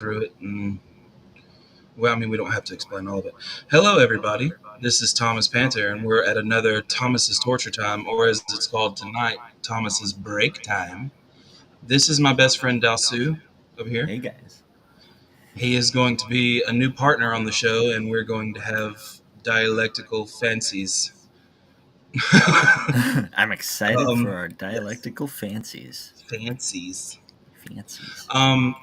through it. And well, I mean, we don't have to explain all of it. Hello, everybody. This is Thomas Panther, and we're at another Thomas's Torture Time, or as it's called tonight, Thomas's Break Time. This is my best friend Dalsu over here. Hey guys. He is going to be a new partner on the show, and we're going to have dialectical fancies. I'm excited for our Yes, dialectical fancies. fancies. Fancies. Um,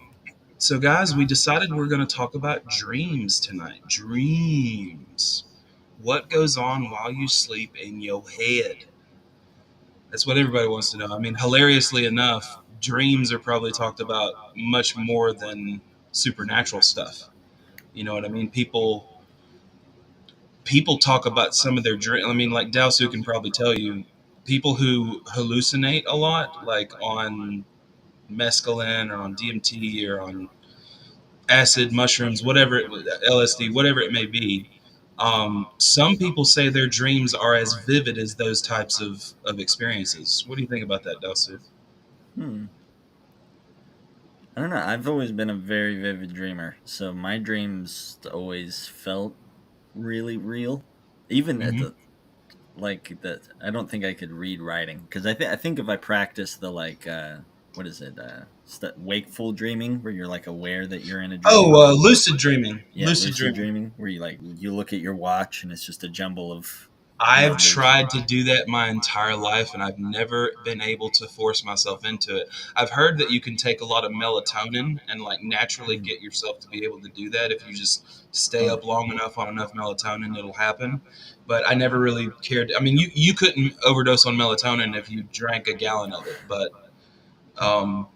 so, guys, we decided we're going to talk about dreams tonight. Dreams. What goes on while you sleep in your head? That's what everybody wants to know. I mean, hilariously enough, dreams are probably talked about much more than supernatural stuff. You know what I mean? People talk about some of their dreams. I mean, like Dowsu can probably tell you, people who hallucinate a lot, like on mescaline or on DMT or on acid, mushrooms, whatever LSD, whatever it may be. Some people say their dreams are as vivid as those types of experiences. What do you think about that, Delsu? Hmm. I don't know. I've always been a very vivid dreamer, so my dreams always felt really real. Even at Hmm. the that, I don't think I could read writing because I think if I practice the what is it wakeful dreaming where you're like aware that you're in a dream. Oh, lucid dreaming. Yeah, Lucid lucid dreaming. dreaming where you look at your watch and it's just a jumble of I've numbers. tried to do that my entire life, and I've never been able to force myself into it. I've heard that you can take a lot of melatonin and like naturally Hmm. get yourself to be able to do that. If you just stay Oh. up long enough on enough melatonin, it'll happen. But I never really cared. I mean, you couldn't overdose on melatonin if you drank a gallon of it, but um,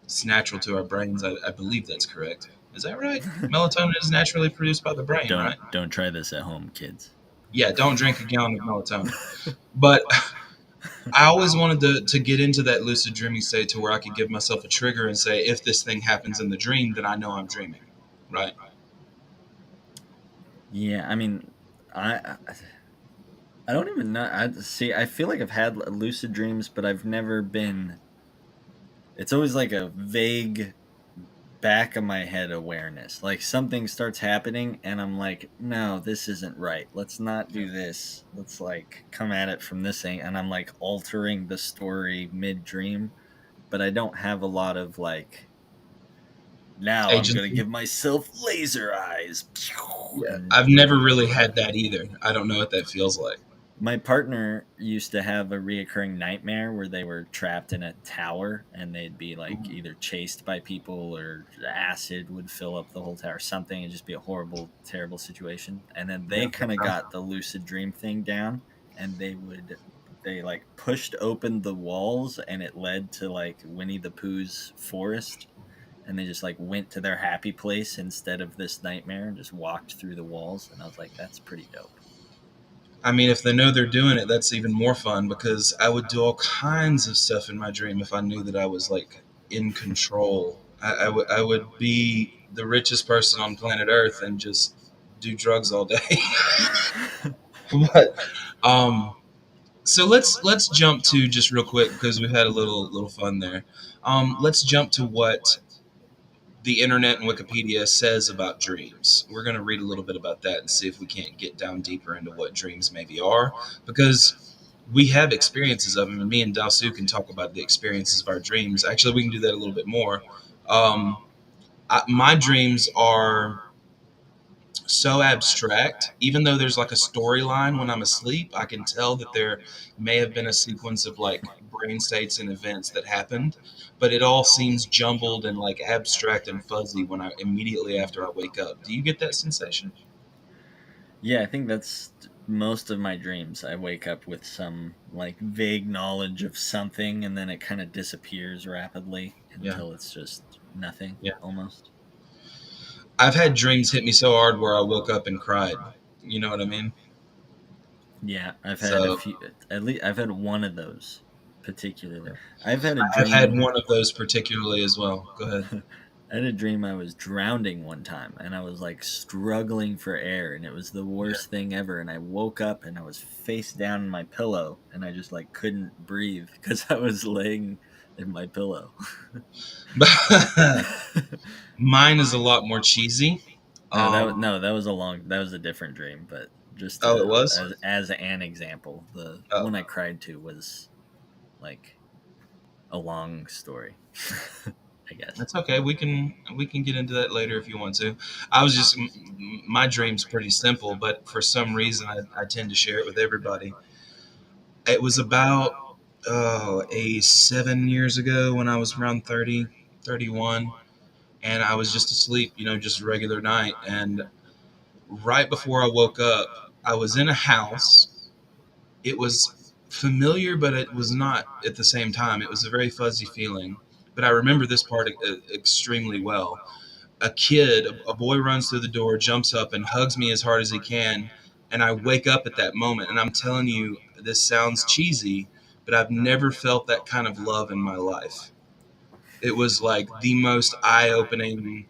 it's natural to our brains. I believe that's correct. Is that right? Melatonin is naturally produced by the brain, right? Don't try this at home, kids. Yeah, don't drink a gallon of melatonin. But I always wanted to get into that lucid dreaming state to where I could give myself a trigger and say, if this thing happens in the dream, then I know I'm dreaming, right? Yeah, I mean, I I don't even know. I see. I feel like I've had lucid dreams, but I've never been. It's always like a vague back of my head awareness. Like something starts happening, and I'm like, no, this isn't right. Let's not Yeah. do this. Let's like come at it from this thing, and I'm like altering the story mid dream, but I don't have a lot of like. Now I'm gonna Agency. give myself laser eyes, Yeah. and I've never really had that either. I don't know what that feels like. my partner used to have a reoccurring nightmare where they were trapped in a tower and they'd be like Ooh, either chased by people or acid would fill up the whole tower, something, and just be a horrible, terrible situation. And then yeah. they kind of got the lucid dream thing down, and they like pushed open the walls and it led to like Winnie the Pooh's forest. And they just like went to their happy place instead of this nightmare and just walked through the walls. And I was like, that's pretty dope. I mean, if they know they're doing it, that's even more fun because I would do all kinds of stuff in my dream if I knew that I was like in control. I would be the richest person on planet Earth and just do drugs all day. but um, So let's jump to just real quick because we've had a little fun there. Let's jump to what the internet and Wikipedia says about dreams. We're going to read a little bit about that and see if we can't get down deeper into what dreams maybe are, because we have experiences of them, and me and Dasu can talk about the experiences of our dreams. Actually, we can do that a little bit more. Um, my dreams are so abstract. Even though there's like a storyline when I'm asleep, I can tell that there may have been a sequence of like brain states and events that happened, but it all seems jumbled and like abstract and fuzzy when I immediately after I wake up. Do you get that sensation? Yeah, I think that's most of my dreams. I wake up with some like vague knowledge of something and then it kind of disappears rapidly Yeah, until it's just nothing yeah. almost. I've had dreams hit me so hard where I woke up and cried. You know what I mean? Yeah, I've had a So few, at least I've had one of those particularly. I've had a I've had dream one of those particularly as well. Go ahead. I had a dream I was drowning one time and I was like struggling for air and it was the Yeah. worst thing ever, and I woke up and I was face down in my pillow and I just like couldn't breathe because I was laying in my pillow. Mine is a lot more cheesy. Um, No, that was a long that was a different dream, but just oh, it to was. as an example, the Oh, one I cried to was like a long story. I guess. that's okay. We can get into that later if you want to. I was just my dream's pretty simple, but for some reason I tend to share it with everybody. It was about a 7 years ago when I was around 30, 31, and I was just asleep, just a regular night. And right before I woke up, I was in a house. It was familiar, but it was not at the same time. It was a very fuzzy feeling. But I remember this part extremely well. A boy runs through the door, jumps up, and hugs me as hard as he can. And I wake up at that moment. And I'm telling you, this sounds cheesy, but I've never felt that kind of love in my life. It was like the most eye opening,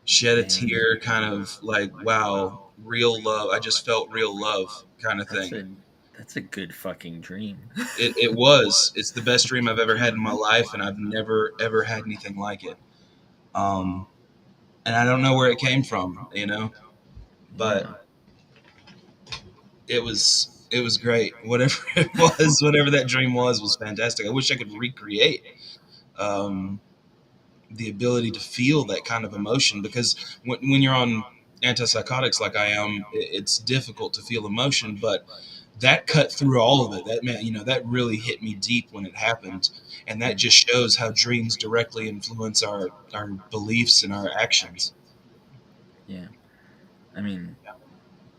shed a Damn. tear kind of like, wow, real love. I just felt real love kind of That's thing. a that's a good fucking dream. It was. It's the best dream I've ever had in my life, and I've never, ever had anything like it. Um, and I don't know where it came from, but Yeah. it was great. Whatever it was, whatever that dream was fantastic. I wish I could recreate um, the ability to feel that kind of emotion because when you're on antipsychotics like I am, it's difficult to feel emotion, but that cut through all of it. That man, that really hit me deep when it happened, and that Hmm. just shows how dreams directly influence our beliefs and our actions. Yeah. I mean,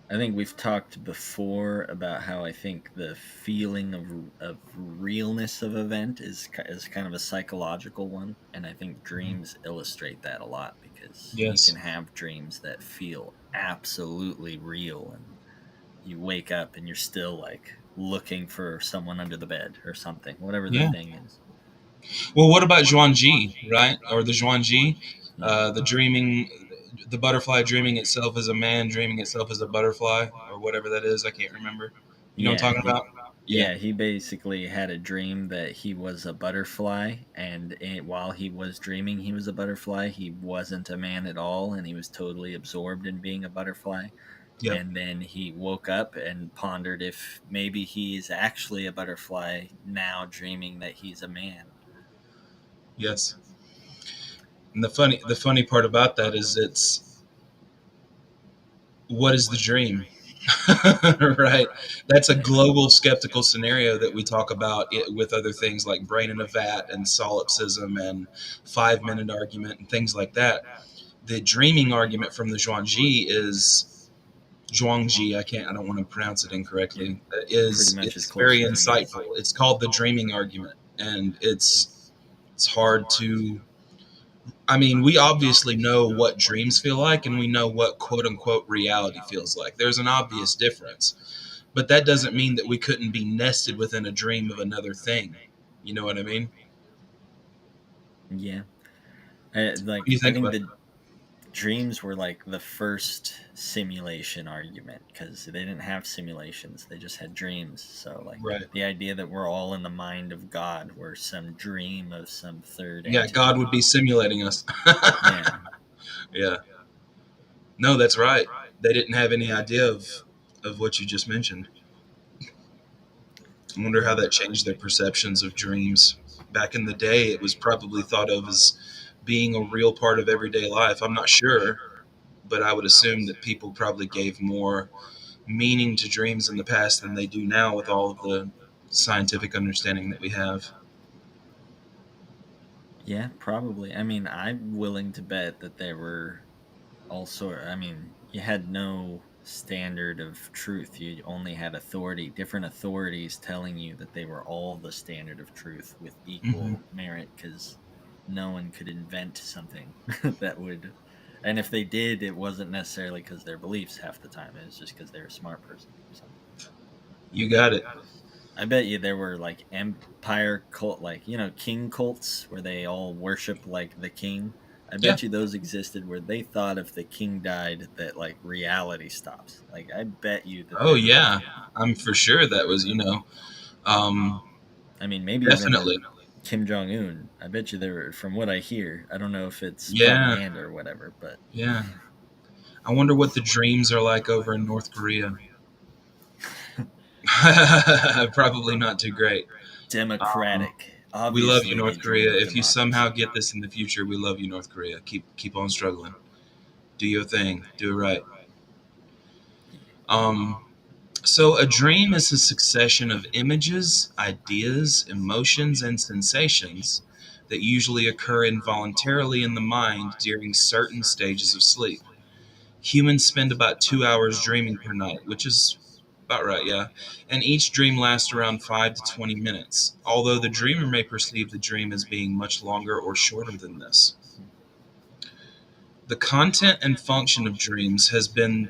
I think we've talked before about how I think the feeling of realness of event is kind of a psychological one, and I think dreams illustrate that a lot because you can Yes. have dreams that feel absolutely real, and you wake up and you're still like looking for someone under the bed or something, whatever the Yeah. thing is. Well, what about Zhuangji, right? Or the Zhuangji, Yeah. the dreaming, the butterfly dreaming itself as a man, dreaming itself as a butterfly, or whatever that is. I can't remember. You know what Yeah, I'm talking he about? Yeah. yeah, he basically had a dream that he was a butterfly, and while he was dreaming he was a butterfly, he wasn't a man at all, and he was totally absorbed in being a butterfly. Yep. And then he woke up and pondered if maybe he's actually a butterfly now, dreaming that he's a man. Yes. And the funny part about that is it's what is the dream? Right? That's a Yeah. global skeptical scenario that we talk about with other things like brain in a vat and solipsism and 5 minute argument and things like that. The dreaming argument from the Zhuangzi is Zhuangji. I don't want to pronounce it You're incorrectly. pretty Is much as it's close very as you can get. insightful. It's called the dreaming argument, and it's hard to. I mean, we obviously know what dreams feel like, and we know what quote unquote reality feels like. There's an obvious difference, but that doesn't mean that we couldn't be nested within a dream of another thing. You know what I mean? Yeah. What do you I think think about the dreams were like the first simulation argument because they didn't have simulations, they just had dreams. So that? like Right. the idea that we're all in the mind of God, we're some dream of some third Yeah, God entity. would be simulating us. Yeah. Yeah. No, that's right. They didn't have any idea of what you just mentioned. I wonder how Yeah. that changed their perceptions of dreams. Back in the day, it was probably thought of as being a real part of everyday life. I'm not sure, but I would assume that people probably gave more meaning to dreams in the past than they do now with all of the scientific understanding that we have. Yeah, probably. I mean, I'm willing to bet that there were also, I mean, you had no standard of truth. You only had different authorities telling you that they were all the standard of truth with Hmm. equal merit because no one could invent something that would. And if they did, it wasn't necessarily because their beliefs half the time. It was just because they're a smart person or something. You got it. I bet you there were like empire cult, like, king cults where they all worship like the king. I Yeah. bet you those existed where they thought if the king died that like reality stops. Like I bet you that Oh there were. yeah. I'm for sure that was, I mean, maybe even definitely. Kim Jong Un. I bet you they're, from what I hear, I don't know if it's Yeah, propaganda or whatever, but yeah. I wonder what the dreams are like over in North Korea. Probably not too great. Um, democratic. we love you, Obviously, they North dream Korea. of If you somehow democracy. get this in the future, we love you, North Korea. Keep on struggling. Do your thing. Do it right. Um, so a dream is a succession of images, ideas, emotions, and sensations that usually occur involuntarily in the mind during certain stages of sleep. Humans spend about 2 hours dreaming per night, which is about right, yeah. And each dream lasts around 5 to 20 minutes, although the dreamer may perceive the dream as being much longer or shorter than this. The content and function of dreams has been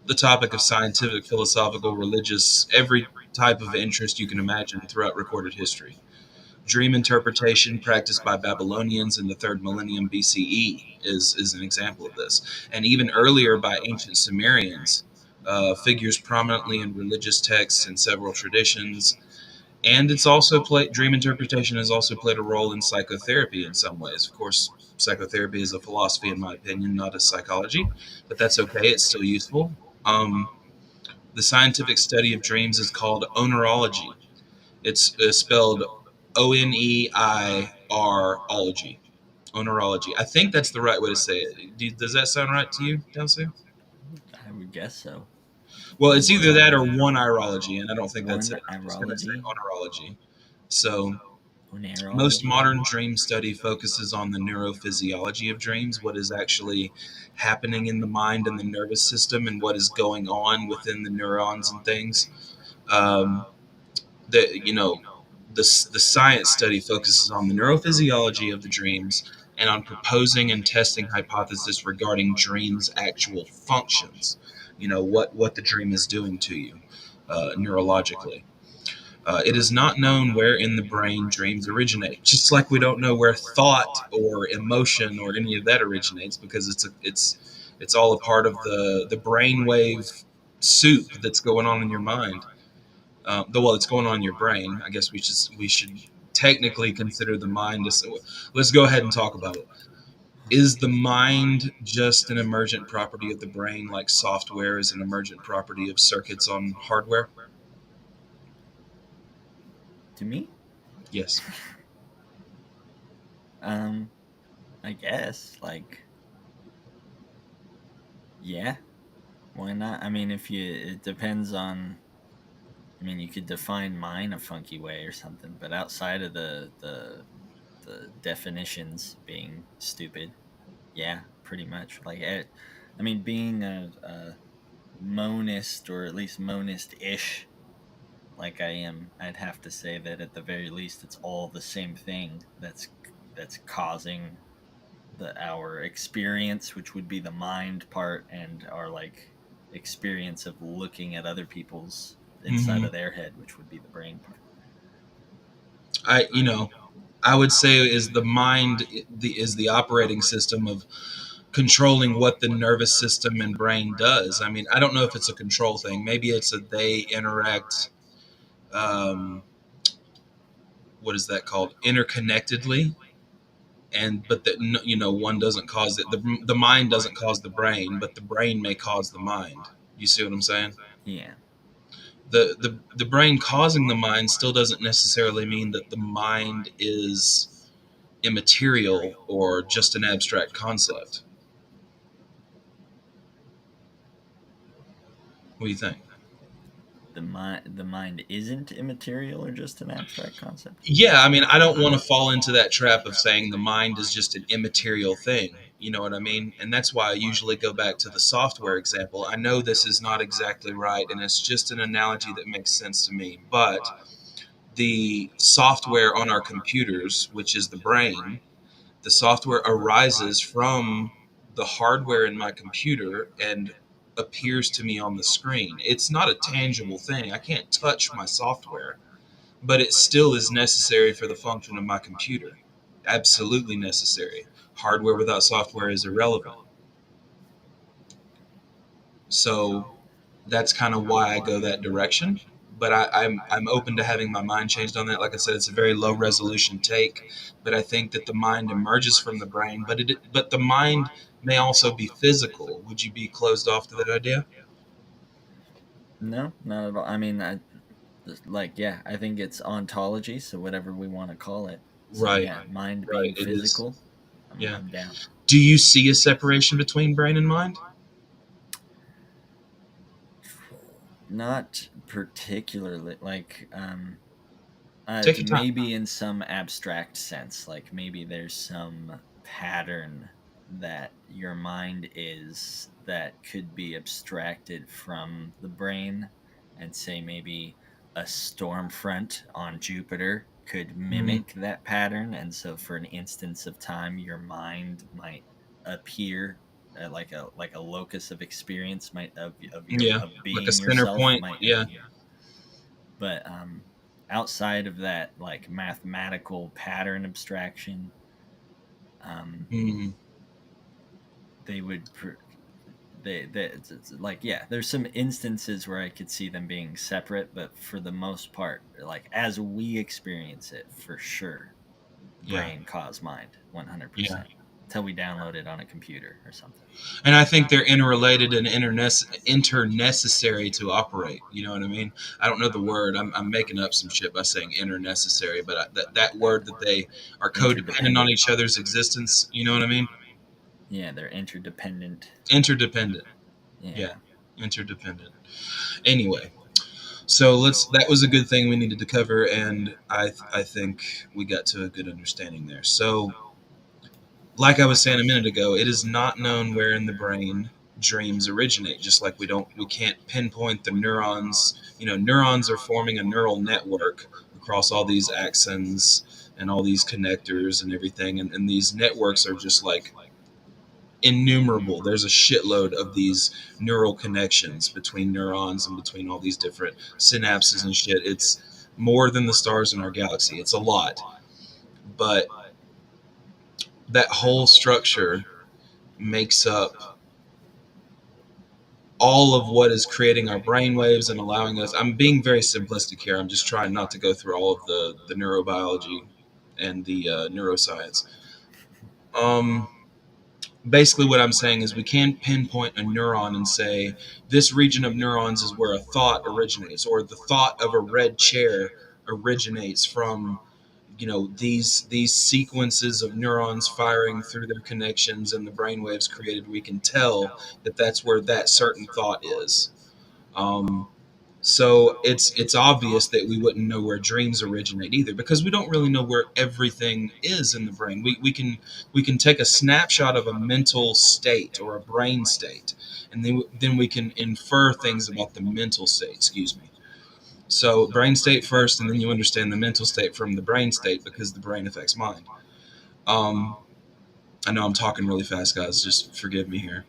the topic of scientific, philosophical, religious, every type of interest you can imagine throughout recorded history. Dream interpretation practiced by Babylonians in the 3rd millennium BCE is an example of this, and even earlier by ancient Sumerians. Figures prominently in religious texts and several traditions, and it's also played. Dream interpretation has also played a role in psychotherapy in some ways. Of course, psychotherapy is a philosophy, in my opinion, not a psychology, but that's okay. It's still useful. Um, the scientific study of dreams is called oneirology. It's spelled ONEIR-ology. Oneirology. I think that's the right way to say it. Does that sound right to you, Delsu? I would guess so. Well, it's either that or Oneirology. one irology, and I don't think that's it. One I'm just going to say irology. oneirology. So, most Oneirology. modern dream study focuses on the neurophysiology of dreams, what is actually happening in the mind and the nervous system, and what is going on within the neurons and things. Um, the you know the science study focuses on the neurophysiology of the dreams and on proposing and testing hypotheses regarding dreams' actual functions. What the dream is doing to you neurologically. It is not known where in the brain dreams originate, just like we don't know where thought or emotion or any of that originates, because it's all a part of the brainwave soup that's going on in your mind. Well, it's going on in your brain. I guess we should technically consider the mind. Let's go ahead and talk about it. Is the mind just an emergent property of the brain, like software is an emergent property of circuits on hardware? To me, Yes. um, I guess yeah. Why not? I mean, if you, it depends on. I mean, you could define mine a funky way or something, but outside of the definitions being stupid, yeah, pretty much. I mean, being a monist, or at least monist-ish, like I am, I'd have to say that at the very least, it's all the same thing that's causing our experience, which would be the mind part, and our experience of looking at other people's inside Hmm. of their head, which would be the brain part. I would say is the mind is the operating system of controlling what the nervous system and brain does. I mean, I don't know if it's a control thing. Maybe it's a they interact. Um, what is that called? Interconnectedly, and but that one doesn't cause it. The mind doesn't cause the brain, but the brain may cause the mind. You see what I'm saying? Yeah. The brain causing the mind still doesn't necessarily mean that the mind is immaterial or just an abstract concept. What do you think? The mind isn't immaterial or just an abstract concept. Yeah, I mean, I don't want to fall into that trap of saying the mind is just an immaterial thing. You know what I mean? And that's why I usually go back to the software example. I know this is not exactly right, and it's just an analogy that makes sense to me. But the software on our computers, which is the brain, the software arises from the hardware in my computer and appears to me on the screen. It's not a tangible thing. I can't touch my software, but it still is necessary for the function of my computer. Absolutely necessary. Hardware without software is irrelevant. So that's kind of why I go that direction. but I'm open to having my mind changed on that. Like I said, it's a very low resolution take, but I think that the mind emerges from the brain, but the mind may also be physical. Would you be closed off to that idea? No, not at all. I mean, like, yeah, I think it's ontology, so whatever we want to call it. So Right, yeah, mind right. being It is. physical, Yeah. I'm down. Do you see a separation between brain and mind? Not particularly, like, Take your time. maybe in some abstract sense, like maybe there's some pattern that your mind is that could be abstracted from the brain, and say maybe a storm front on Jupiter could Mm, mimic that pattern, and so for an instance of time, your mind might appear like a locus of experience might of your yeah, of like a being center yourself point. might Yeah. appear. But outside of that, like mathematical pattern abstraction, um, Mm, they would it's like, yeah, there's some instances where I could see them being separate, but for the most part, like as we experience it, for sure, yeah. brain cause mind, Yeah. 100%, until we download it on a computer or something. And I think they're interrelated and internecessary to operate. You know what I mean? I don't know the word. I'm making up some shit by saying internecessary, but that word that they are codependent on Interdependent. each other's existence. You know what I mean? Yeah, they're interdependent. Interdependent. Yeah, Yeah. interdependent. Anyway, so that was a good thing we needed to cover, and I think we got to a good understanding there. So like I was saying a minute ago, it is not known where in the brain dreams originate. Just like we can't pinpoint the neurons. You know, neurons are forming a neural network across all these axons and all these connectors and everything, and these networks are just like innumerable. There's a shitload of these neural connections between neurons and between all these different synapses and shit. It's more than the stars in our galaxy. It's a lot, but that whole structure makes up all of what is creating our brain waves and allowing us. I'm being very simplistic here. I'm just trying not to go through all of the neurobiology and the neuroscience. Um, Basically, what I'm saying is we can pinpoint a neuron and say this region of neurons is where a thought originates, or the thought of a red chair originates from, you know, these sequences of neurons firing through their connections and the brain waves created. We can tell that that's where that certain thought is. um, so it's obvious that we wouldn't know where dreams originate either, because we don't really know where everything is in the brain. We can take a snapshot of a mental state or a brain state, and then we can infer things about the mental state. Excuse me. So brain state first, and then you understand the mental state from the brain state, because the brain affects mind. Um, I know I'm talking really fast, guys. Just forgive me here.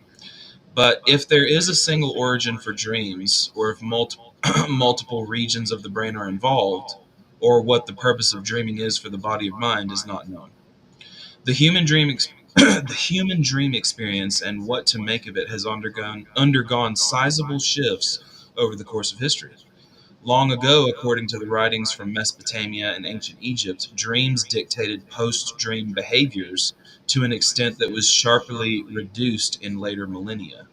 But if there is a single origin for dreams, or if multiple regions of the brain are involved, or what the purpose of dreaming is for the body of mind is not known. The human the human dream experience and what to make of it has undergone sizable shifts over the course of history. Long ago, according to the writings from Mesopotamia and ancient Egypt, dreams dictated post dream behaviors to an extent that was sharply reduced in later millennia.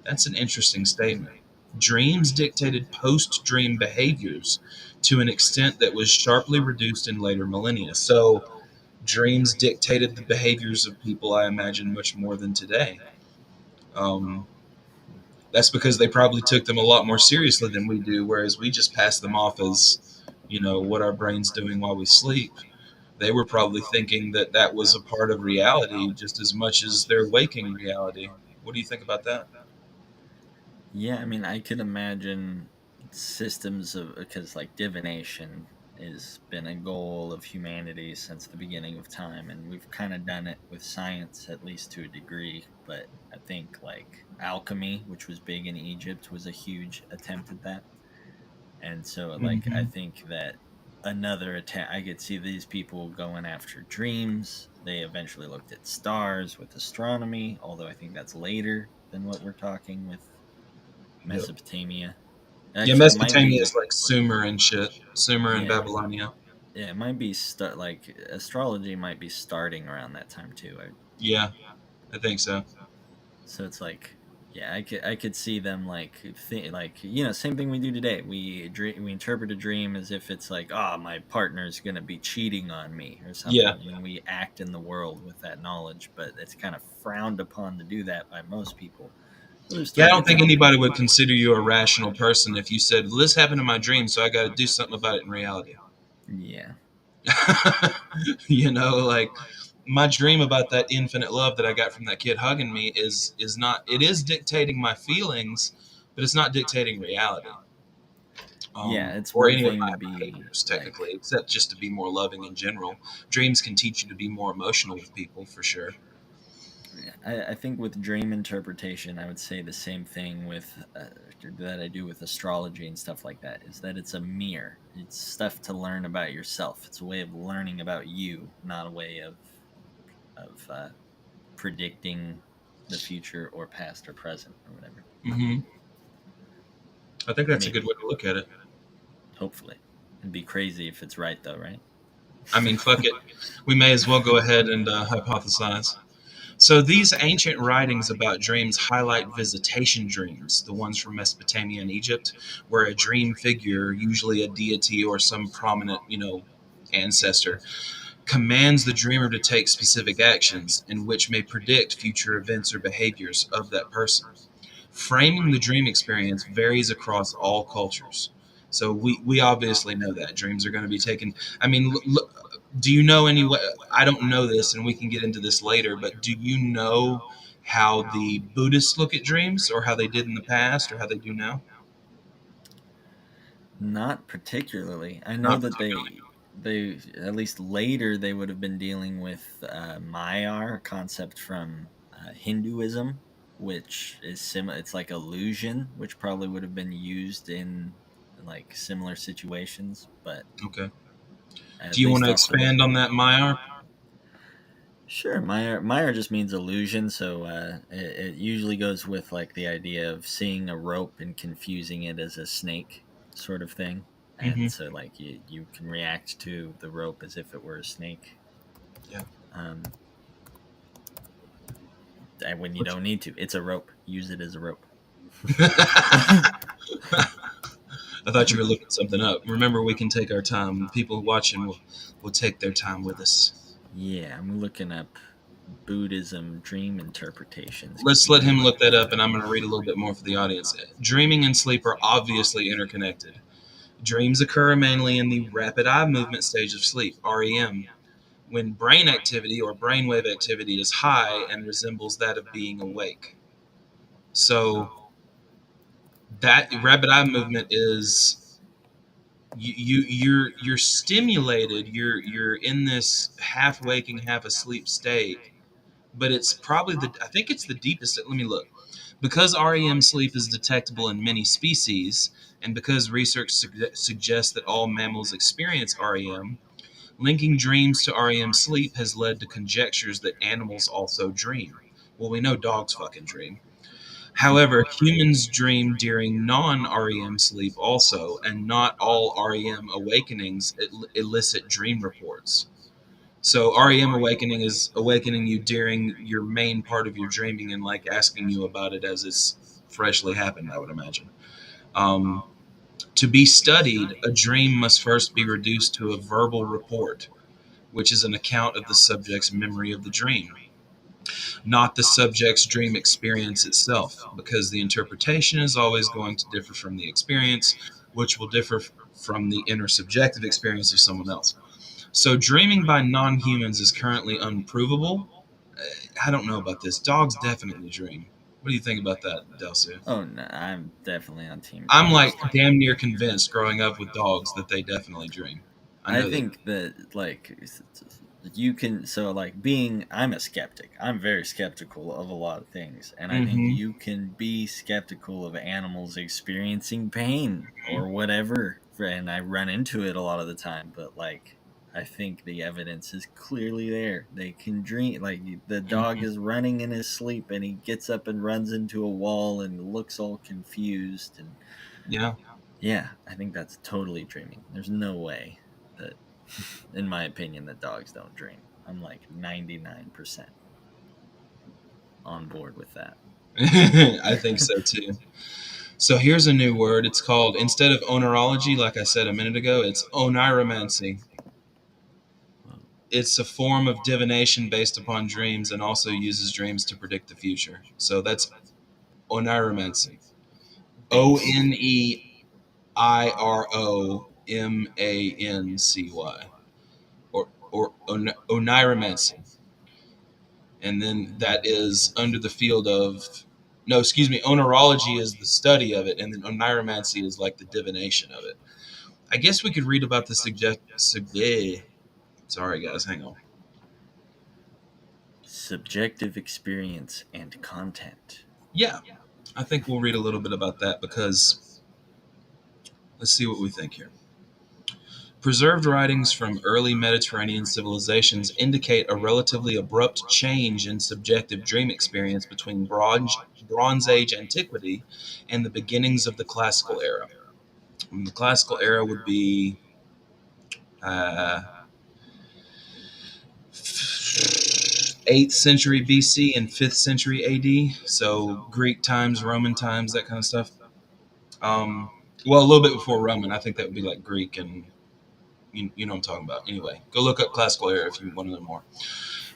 That's an interesting statement. Dreams dictated post dream behaviors to an extent that was sharply reduced in later millennia. So, dreams dictated the behaviors of people, I imagine, much more than today. Um, that's because they probably took them a lot more seriously than we do, whereas we just pass them off as, you know, what our brain's doing while we sleep. They were probably thinking that that was a part of reality just as much as their waking reality. What do you think about that? Yeah, I mean, I could imagine systems of, because like divination has been a goal of humanity since the beginning of time, and we've kind of done it with science, at least to a degree. But I think like alchemy, which was big in Egypt, was a huge attempt at that. And so, like, I Mm-hmm. think that another attempt, I could see these people going after dreams. They eventually looked at stars with astronomy, although I think that's later than what we're talking with Yep. Mesopotamia. Yeah, Actually, it might Mesopotamia be. is like Sumer and shit. Sumer and Yeah, Babylonia. yeah, it might be like astrology might be starting around that time too. Yeah, I think so. So it's like, yeah, I could see them like like same thing we do today. We interpret a dream as if it's like, oh, my partner's gonna be cheating on me or Yeah. something, and we act in the world with that knowledge. But it's kind of frowned upon to do that by most people. But there's Yeah, still I don't good think some people. anybody would consider you a rational person if you said, well, this happened in my dream, so I got to do something about it in reality. Yeah, Like my dream about that infinite love that I got from that kid hugging me is not, it is dictating my feelings, but it's not dictating reality. yeah. It's Or one any of thing my to be behaviors, technically, like, except just to be more loving in general. Dreams can teach you to be more emotional with people, for sure. yeah, I think with dream interpretation, I would say the same thing with that I do with astrology and stuff like that. Is that it's a mirror. It's stuff to learn about yourself. It's a way of learning about you, not a way of predicting the future or past or present or whatever. Hmm. I think that's a good Maybe, way to look at it. hopefully, it'd be crazy if it's right though, right? I mean, fuck it. We may as well go ahead and hypothesize. So these ancient writings about dreams highlight visitation dreams, the ones from Mesopotamia and Egypt, where a dream figure, usually a deity or some prominent, ancestor, commands the dreamer to take specific actions in which may predict future events or behaviors of that person. Framing the dream experience varies across all cultures. So we obviously know that dreams are going to be taken. I mean, do you know any way? I don't know this, and we can get into this later. But do you know how the Buddhists look at dreams, or how they did in the past, or how they do now? Not particularly. I know Not that particularly. they at least later they would have been dealing with Mayar, a concept from Hinduism, which is similar. It's like illusion, which probably would have been used in like similar situations, but Okay. Do at you want least to off the. expand on that, Mayar? Sure, Meyer just means illusion, so it usually goes with like the idea of seeing a rope and confusing it as a snake, sort of thing, Mm-hmm. and so like you can react to the rope as if it were a snake, Yeah. um, and when you Which- don't need to, it's a rope. Use it as a rope. I thought you were looking something up. Remember, we can take our time. The people watching will take their time with us. Yeah, I'm looking up Buddhism dream interpretations. Give Let's me let him one. look that up, and I'm going to read a little bit more for the audience. Dreaming and sleep are obviously interconnected. Dreams occur mainly in the rapid eye movement stage of sleep, REM, when brain activity or brainwave activity is high and resembles that of being awake. So that rapid eye movement is you're stimulated. You're in this half waking, half asleep state, but it's probably the I think it's the deepest. Let me look. Because REM sleep is detectable in many species, and because research suggests that all mammals experience REM, linking dreams to REM sleep has led to conjectures that animals also dream. Well, we know dogs fucking dream. However, humans dream during non REM sleep also, and not all REM awakenings elicit dream reports. So REM awakening is awakening you during your main part of your dreaming and like asking you about it as it's freshly happened, I would imagine. Um, to be studied, a dream must first be reduced to a verbal report, which is an account of the subject's memory of the dream, not the subject's dream experience itself, because the interpretation is always going to differ from the experience, which will differ from the intersubjective experience of someone else. So, dreaming by non humans is currently unprovable. I don't know about this. Dogs definitely dream. What do you think about that, Delcia? Oh no, I'm definitely on team I'm dogs. like damn near convinced growing up with dogs that they definitely dream. I I know they. think that like you can so like being I'm a skeptic. I'm very skeptical of a lot of things and I think Mm-hmm. you can be skeptical of animals experiencing pain or whatever and I run into it a lot of the time but like I think the evidence is clearly there. They can dream like the dog Mm-hmm. is running in his sleep and he gets up and runs into a wall and looks all confused and Yeah. Yeah, I think that's totally dreaming. There's no way that, in my opinion, that dogs don't dream. I'm like 99% on board with that. I think so too. So here's a new word. It's called, instead of onerology, like I said a minute ago, it's oniromancy. Well, It's a form of divination based upon dreams and also uses dreams to predict the future. So that's oniromancy. O based. N E Iromancy, or oniromancy. And then that is under the field of, no, excuse me, onerology is the study of it, and then oniromancy is like the divination of it. I guess we could read about the sorry guys, hang on. Subjective experience and content. Yeah, I think we'll read a little bit about that because let's see what we think here. Preserved writings from early Mediterranean civilizations indicate a relatively abrupt change in subjective dream experience between Bronze Age antiquity and the beginnings of the Classical era. And the Classical era would be uh, 8th century BC and 5th century AD, so Greek times, Roman times, that kind of stuff. Um, well, a little bit before Roman. I think that would be like Greek and you know what I'm talking about. Anyway, go look up classical era if you want to know more.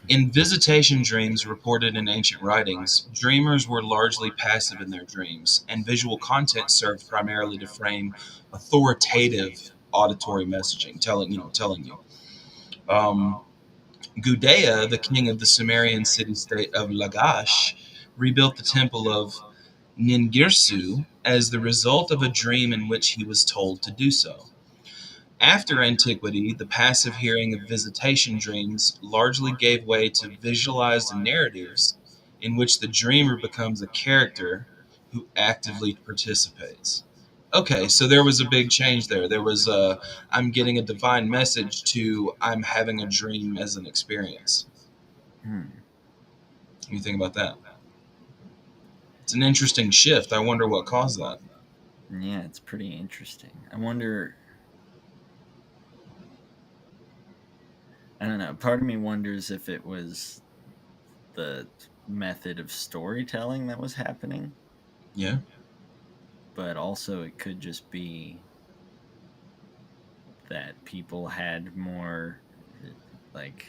In visitation dreams reported in ancient writings, dreamers were largely passive in their dreams, and visual content served primarily to frame authoritative auditory messaging, telling you. Um, Gudea, the king of the Sumerian city-state of Lagash, rebuilt the temple of Ningirsu as the result of a dream in which he was told to do so. After antiquity, the passive hearing of visitation dreams largely gave way to visualized narratives in which the dreamer becomes a character who actively participates. Okay, so there was a big change there. There was a I'm getting a divine message to I'm having a dream as an experience. Hmm. What do you think about that? It's an interesting shift. I wonder what caused that. Yeah, it's pretty interesting. I wonder. I don't know. Part of me wonders if it was the method of storytelling that was happening, Yeah. but also it could just be that people had more like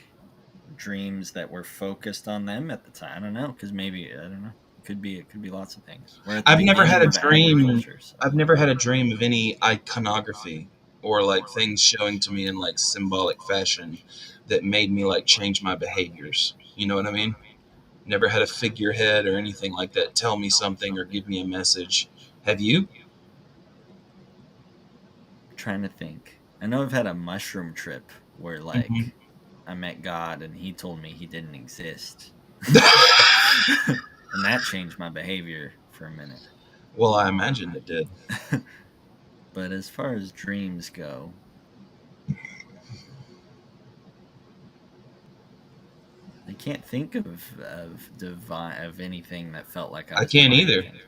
dreams that were focused on them at the time. I don't know, because maybe I don't know. It could be lots of things. We're at the I've never had beginning a of dream. agriculture, so I've never had a dream of any iconography or like things showing to me in like symbolic fashion that made me like change my behaviors. You know what I mean? Never had a figurehead or anything like that tell me something or give me a message. Have you? I'm trying to think. I know I've had a mushroom trip where Hmm. like I met God and he told me he didn't exist. And that changed my behavior for a minute. Well, I imagine it did. But as far as dreams go, I can't think of anything that felt like I I was can't divine either. again.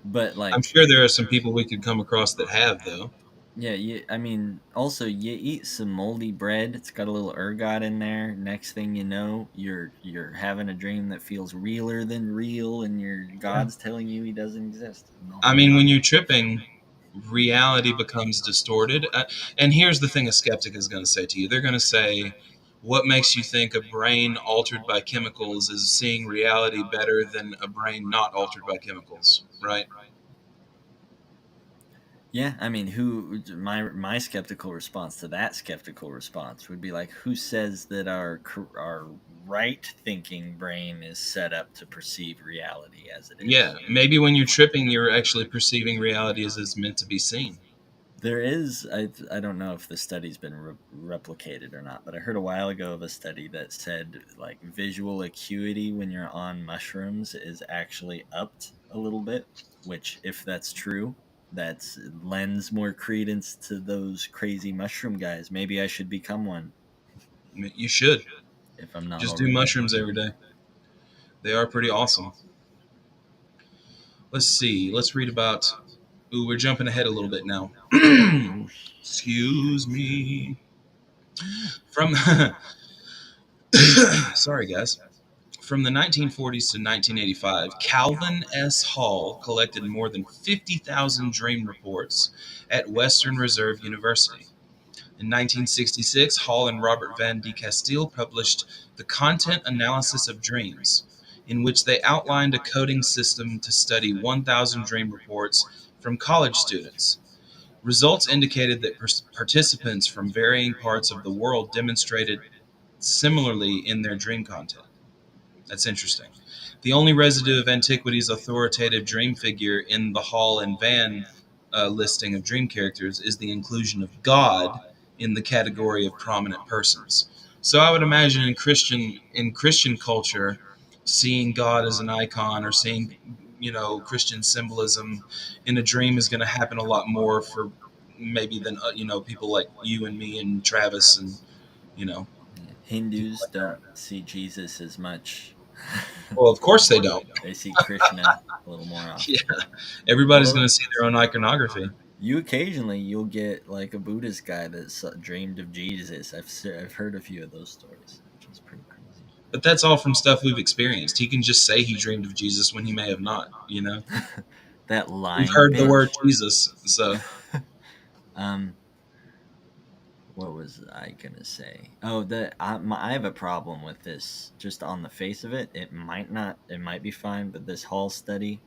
But I'm like, sure there are some people we could come across that have, though. yeah, I mean, also you eat some moldy bread. It's got a little ergot in there. Next thing you know, you're having a dream that feels realer than real, and your Yeah. God's telling you he doesn't exist. And the I whole mean, when time, you're tripping, reality becomes distorted. And here's the thing a skeptic is going to say to you, they're going to say, what makes you think a brain altered by chemicals is seeing reality better than a brain not altered by chemicals, right? yeah, I mean, my skeptical response to that skeptical response would be like, who says that our right thinking brain is set up to perceive reality as it Yeah, is? maybe when you're tripping, you're actually perceiving reality as it's meant to be seen. There is, I don't know if the study's been replicated or not, but I heard a while ago of a study that said like visual acuity when you're on mushrooms is actually upped a little bit, which if that's true, that lends more credence to those crazy mushroom guys. Maybe I should become one You should if I'm not just do already. mushrooms every day. They are pretty awesome. Let's see. Let's read about. Ooh, we're jumping ahead a little bit now. Oh Excuse shit. me. Yeah. From sorry guys. From the 1940s to 1985, Calvin S. Hall collected more than 50,000 dream reports at Western Reserve University. In 1966, Hall and Robert Van de Castile published The Content Analysis of Dreams, in which they outlined a coding system to study 1,000 dream reports from college students. Results indicated that participants from varying parts of the world demonstrated similarly in their dream content. That's interesting. The only residue of antiquity's authoritative dream figure in the Hall and Van listing of dream characters is the inclusion of God in the category of prominent persons. So I would imagine in Christian culture, seeing God as an icon or seeing Christian symbolism in a dream is going to happen a lot more for maybe than people like you and me and Travis and you know Yeah. people Hindus like don't that. see Jesus as much. Well, of course they don't. They see Krishna a little more Yeah, often. everybody's going Although to see their own iconography, you'll get like a Buddhist guy that's dreamed of Jesus. I've heard a few of those stories, which is pretty crazy. but that's all from stuff we've experienced. He can just say he dreamed of Jesus when he may have not. That We've lying heard the word bitch. Jesus, so um, what was I gonna say? Oh, I have a problem with this. Just on the face of it, it might not. It might be fine, but this Hall study,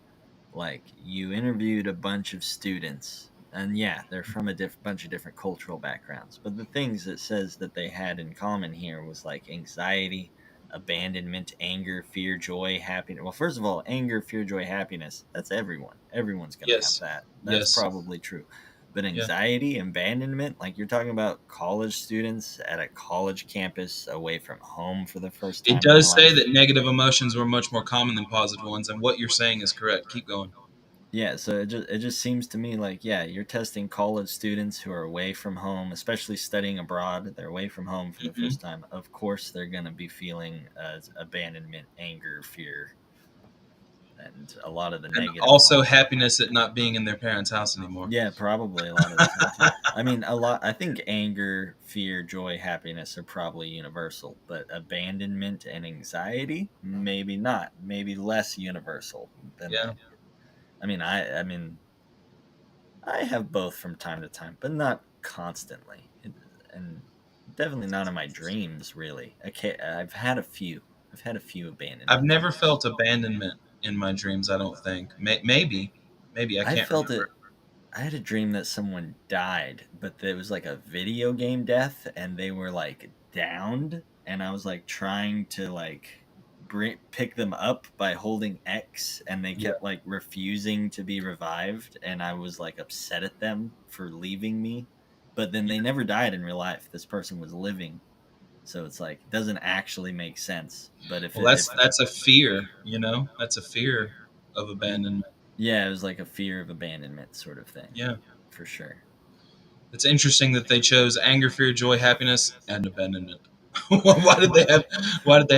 like you interviewed a bunch of students, and yeah, they're from a bunch of different cultural backgrounds, but the things it says that they had in common here was like anxiety, abandonment, anger, fear, joy, happiness. Well, first of all, anger, fear, joy, happiness, that's everyone's going to have yes, that. That's yes, probably true. But yeah. anxiety, abandonment, like you're talking about college students at a college campus away from home for the first It time in their does say life. that negative emotions were much more common than positive ones, and what you're saying is correct. Keep going. Yeah, so it just seems to me like, yeah, you're testing college students who are away from home, especially studying abroad. They're away from home for the Hmm. first time. Of course, they're going to be feeling abandonment, anger, fear, and a lot of the And negative also ones. happiness at not being in their parents' house anymore. Yeah, probably a lot of the time too. I mean, a lot. I think anger, fear, joy, happiness are probably universal, but abandonment and anxiety, maybe not. Maybe less universal than Yeah, that. I mean, I have both from time to time, but not constantly. And definitely not in my dreams, really. Okay, I've had a few. I've had a few I've abandonment never dreams. felt abandonment in my dreams. I don't think. Maybe I I can't felt remember. it. I had a dream that someone died, but it was like a video game death, and they were like downed, and I was like trying to like pick them up by holding X, and they Yeah, kept like refusing to be revived, and I was like upset at them for leaving me. But then they yeah. never died in real life. This person was living, so it's like it doesn't actually make sense. But Well, that's a fear. That's a fear of y- abandonment. yeah, it was like a fear of abandonment sort of thing, Yeah. for sure. It's interesting that they chose anger, fear, joy, happiness, and abandonment. Why did they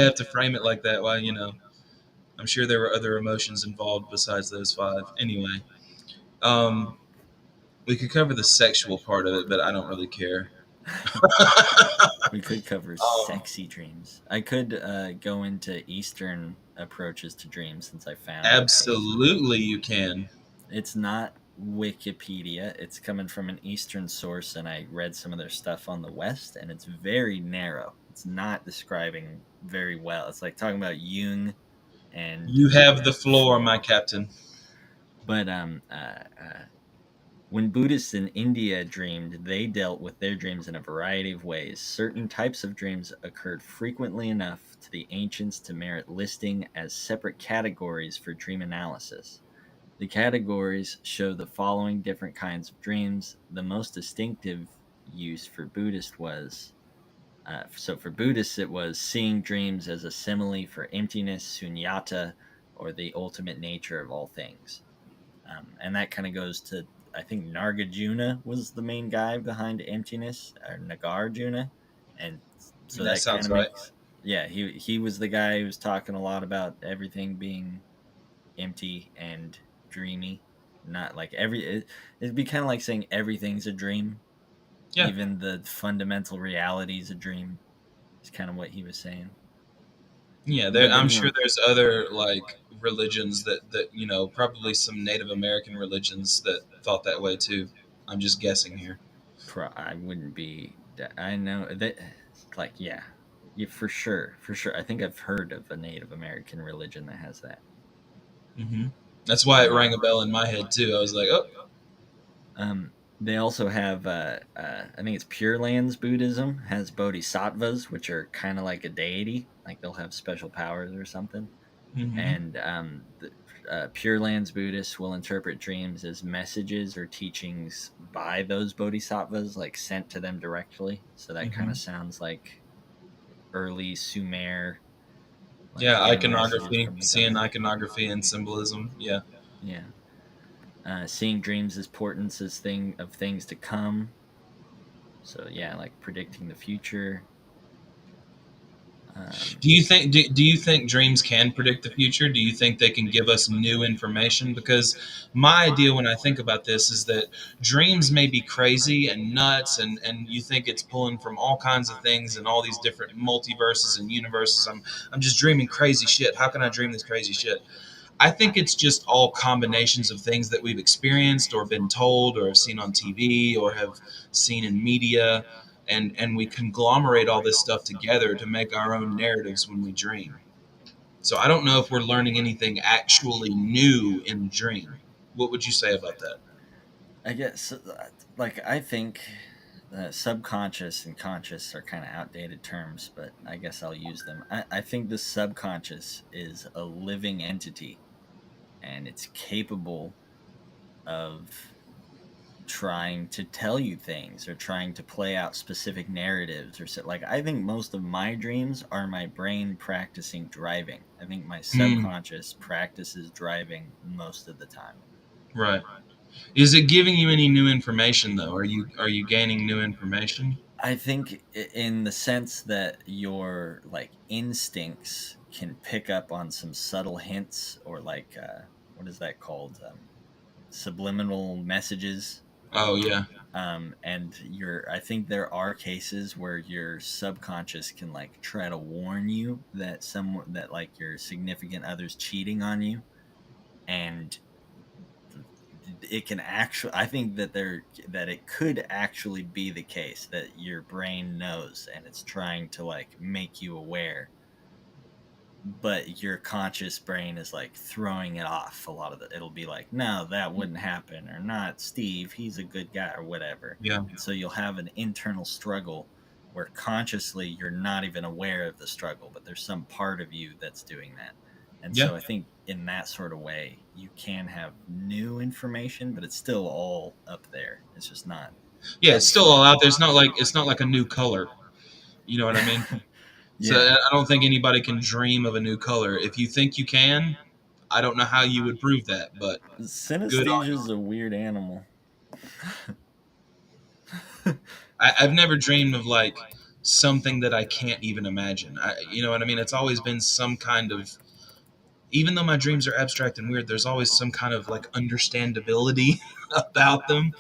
have to frame it like that? Why, I'm sure there were other emotions involved besides those five. Anyway, um, we could cover the sexual part of it, but I don't really care. We could cover um, sexy dreams. I could go into Eastern approaches to dreams since I found a page. Absolutely, you can. It's not Wikipedia. It's coming from an Eastern source, and I read some of their stuff on the West, and it's very narrow. It's not describing very well. It's like talking about Jung and You have the floor, Freud. my captain. But when Buddhists in India dreamed, they dealt with their dreams in a variety of ways. Certain types of dreams occurred frequently enough to the ancients to merit listing as separate categories for dream analysis. The categories show the following different kinds of dreams. The most distinctive use for Buddhists was so for Buddhists, it was seeing dreams as a simile for emptiness, sunyata, or the ultimate nature of all things. And that kind of goes to, I think Nargajuna was the main guy behind emptiness, or Nagarjuna, and so That that kind sounds of right. makes, yeah, he was the guy who was talking a lot about everything being empty and dreamy. not like it'd be kind of like saying everything's a dream, Yeah. even the fundamental reality is a dream. Is kind of what he was saying. Yeah, But I'm then sure there's other like religions that probably some Native American religions that thought that way too. I'm just guessing here. I wouldn't be. I know that, like, yeah, yeah, for sure, for sure. I think I've heard of a Native American religion that has that. Hmm. That's why it rang a bell in my head too. I was like, oh. They also have, I think it's Pure Lands Buddhism has bodhisattvas, which are kind of like a deity, like they'll have special powers or something. Hmm. And Pure Lands Buddhists will interpret dreams as messages or teachings by those bodhisattvas, like sent to them directly. So that kind Hmm. of sounds like early Sumer, like Yeah, getting messages iconography, from the seeing gods. iconography and symbolism. Yeah. Yeah, seeing dreams as portents as things to come. So yeah, like predicting the future. Um, Do you think dreams can predict the future? Do you think they can give us new information? Because my idea when I think about this is that dreams may be crazy and nuts, and you think it's pulling from all kinds of things and all these different multiverses and universes. I'm just dreaming crazy shit. How can I dream this crazy shit? I think it's just all combinations of things that we've experienced or been told or have seen on TV or have seen in media, and we conglomerate all this stuff together to make our own narratives when we dream. So I don't know if we're learning anything actually new in the dream. What would you say about that? I guess, like, I think subconscious and conscious are kind of outdated terms, but I guess I'll use them. I think the subconscious is a living entity, and it's capable of trying to tell you things or trying to play out specific narratives or so. Like, I think most of my dreams are my brain practicing driving. I think my Mm, subconscious practices driving most of the time. right. Is it giving you any new information though? Are you gaining new information? I think in the sense that your like instincts can pick up on some subtle hints, or like, what is that called, subliminal messages. Oh yeah. And I think there are cases where your subconscious can like try to warn you that like your significant other's cheating on you, and it can actually, I think that it could actually be the case that your brain knows and it's trying to like make you aware, but your conscious brain is like throwing it off a lot of the, it'll be like, no, that wouldn't happen, or not Steve, he's a good guy, or whatever. Yeah. And so you'll have an internal struggle where consciously you're not even aware of the struggle, but there's some part of you that's doing that. And Yeah. so I think in that sort of way you can have new information, but it's still all up there, it's just not Yeah, it's still all abstract. out there. It's not like a new color. You know what I mean? So Yeah. I don't think anybody can dream of a new color. If you think you can, I don't know how you would prove that, but good on Synesthesia you. is a weird animal. I've never dreamed of like something that I can't even imagine. You know what I mean? It's always been some kind of, even though my dreams are abstract and weird, there's always some kind of like understandability about them.